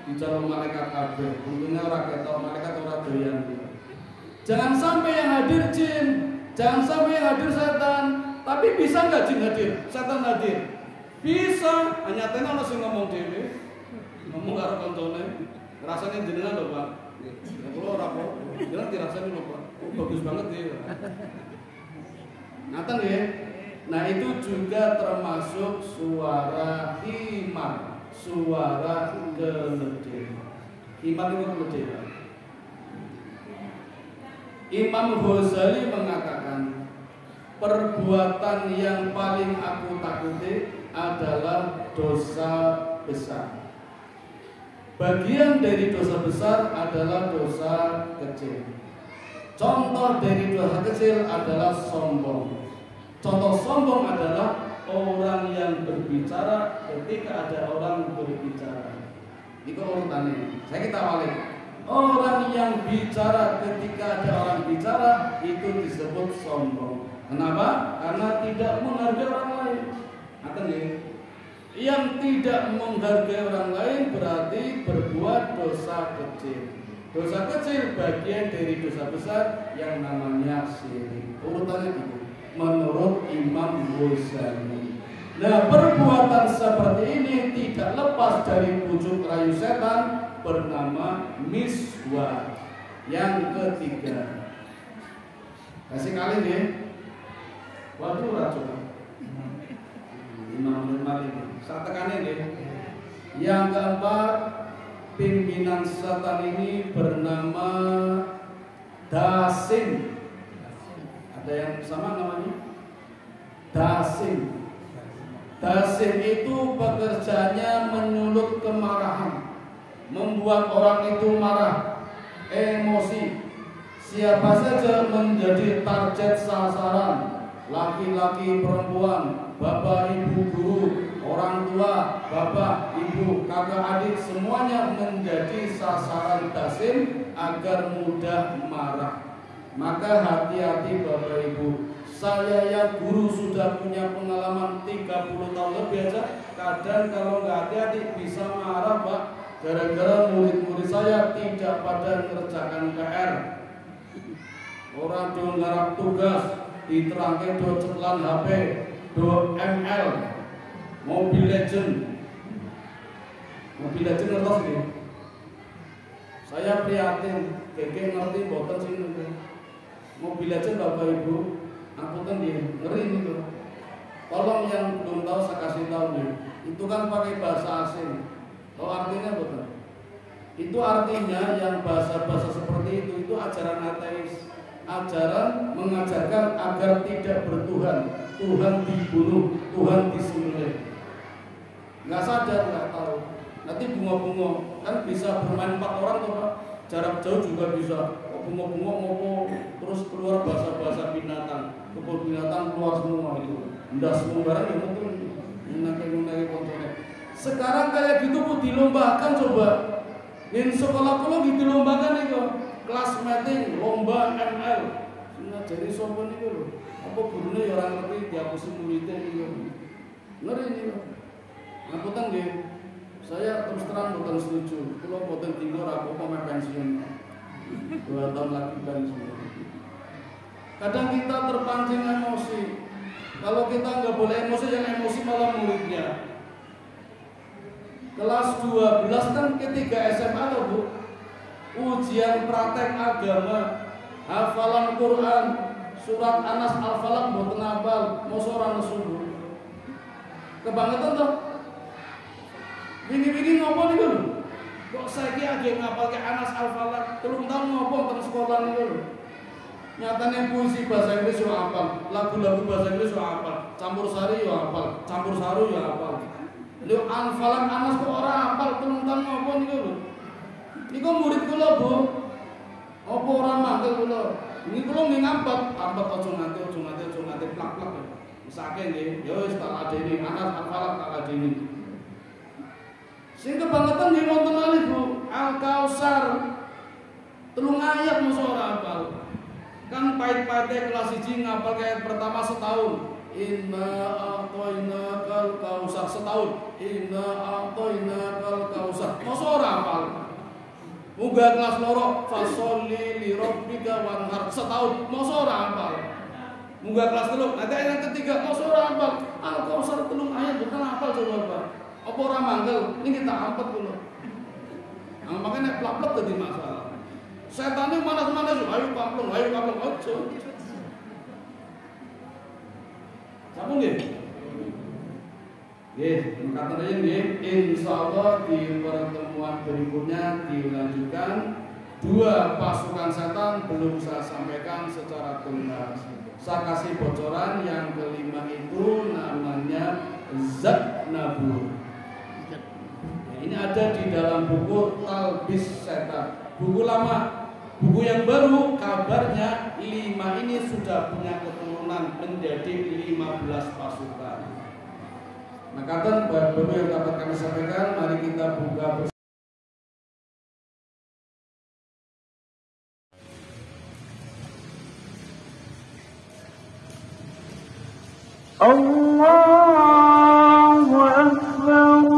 Di calon malaikat kabeh, untungnya ora ketok malaikat ora doyan. Jangan sampai yang hadir jin, jangan sampai yang hadir setan. Tapi bisa nggak jin hadir, setan hadir? Bisa, hanya tena ono sing ngomong dhewe. Ngomong karo kancane. Rasane jenengan lho, Pak. Ya kula ora kok. Jenengan dirasani lho, Pak. Oh, bagus banget ya. Ngaten nggih. Nah, itu juga termasuk suara himar, suara keledai. Himar itu keledai. Imam Ghazali mengatakan, perbuatan yang paling aku takuti adalah dosa besar. Bagian dari dosa besar adalah dosa kecil. Contoh dari dosa kecil adalah sombong. Contoh sombong adalah orang yang berbicara ketika ada orang berbicara. Itu urutannya. Saya kita balik. Orang yang bicara ketika ada orang bicara itu disebut sombong. Kenapa? Karena tidak menghargai orang lain. Yang tidak menghargai orang lain berarti berbuat dosa kecil. Dosa kecil bagian dari dosa besar yang namanya syirik. Urutannya itu menurut Imam Ghazali. Nah, perbuatan seperti ini tidak lepas dari bujuk rayu setan bernama miswak. Yang ketiga, kasih kali nih. Waduh racun. Imam Malik. Saya tekanin ya. Yang keempat, pimpinan setan ini bernama Dasim. Ada yang sama namanya? Dasim. Dasim itu pekerjaannya menyulut kemarahan, membuat orang itu marah, emosi. Siapa saja menjadi target sasaran, laki-laki, perempuan, bapak, ibu, guru, orang tua, bapak, ibu, kakak, adik, semuanya menjadi sasaran Dasim agar mudah marah. Maka hati-hati Bapak Ibu. Saya yang guru sudah punya pengalaman 30 tahun lebih aja. Kadang kalau nggak hati-hati bisa marah Pak, gara-gara murid-murid saya tidak pada mengerjakan PR. Orang do ngarap tugas, diterangke do ceklan HP, do ML, Mobile Legend ngertos nggih. Saya prihatin, keke ngerti boten sing Mobile Legend Bapak Ibu, aku kan ngeri nih. Tolong yang belum tahu saya kasih tahu nih. Itu kan pakai bahasa asing. Tahu artinya betul? Itu artinya yang bahasa-bahasa seperti itu ajaran ateis. Ajaran mengajarkan agar tidak bertuhan, Tuhan dibunuh, Tuhan disembelih. Nggak sadar, nggak tahu. Nanti bunga-bunga kan bisa bermain 4 orang tuh Pak. Jarak jauh juga bisa. Bunga-bunga ngopo terus keluar bahasa-bahasa binatang. Kebun binatang keluar semua itu. Ndak semua barang yang mungkin menake kontrolnya. Sekarang kayak gitu Bu dilombakan coba. Ning sekolah kula dilombakan itu. Kelas meeting, lomba ML. Nah, jadi sopan itu loh. Apa gurune ya orang ngerti dihapusin muridnya itu. Ngeri ini loh. Ngapunten nggih. Saya terus terang bukan setuju. Kalau boten tinggal apa mau pensiun. 2 tahun lagi pensiun. Kadang kita terpancing emosi. Kalau kita nggak boleh emosi, yang emosi malah muridnya. Kelas 12 kan ketika SMA loh Bu. Ujian praktek agama, hafalan Quran, surat Anas Al-Falaq boten hafal, mosok ora nesu. Kebangetan toh. Wingi-wingi ngopo niku lho. Kok saiki age ngapalke Anas Al-Falaq, 3 tahun ngopo teng sekolah niku lho. Nyatane puisi bahasa Inggris yo hafal, lagu-lagu bahasa Inggris yo hafal, campur sari yo hafal, campur saru yo hafal. Lho Al-Falaq Anas kok ora hafal 3 tahun ngopo niku lho. Niku murid kula, Bu. Apa ora mangkel kula? Ini kula ngambat, ambat aja nganti plak-plak. Misake nggih, ya wis tak ladeni Anas Al-Falaq tak ladeni. Sing kebangetan nggih wonten malih, Bu. Al-Kautsar. 3 ayat mosok ora hafal. Kan pahit-pahite kelas 1 ngapal ayat pertama setahun. Inna a'tainakal kautsar setahun. Inna a'tainakal kautsar. Mosok ora hafal. Muga kelas loro fasholli li rabbika wanhar setahun mosok ora hafal. Muga kelas 3 ada yang ketiga mosok ora hafal. Al-Kautsar 3 ayat bukan hafal coba Pak. Apa ora mangkel? Ini kita ampet kula. Nah, makanya plak-plak dadi masalah. Setane manas-manas ayo kaplong ojo. Sambung nggih? Nggih, mengatakan aja nggih, insyaallah di pertemuan berikutnya dilanjutkan. 2 pasukan setan belum saya sampaikan secara tuntas. Saya kasih bocoran yang kelima itu namanya Zat Nabur. Nah, ini ada di dalam buku Talbis Setan. Buku lama, buku yang baru kabarnya 5 ini sudah punya keturunan menjadi 15 pasukan. Nah, kata Bapak yang dapat kami sampaikan, mari kita buka bersama. Allahu Akbar.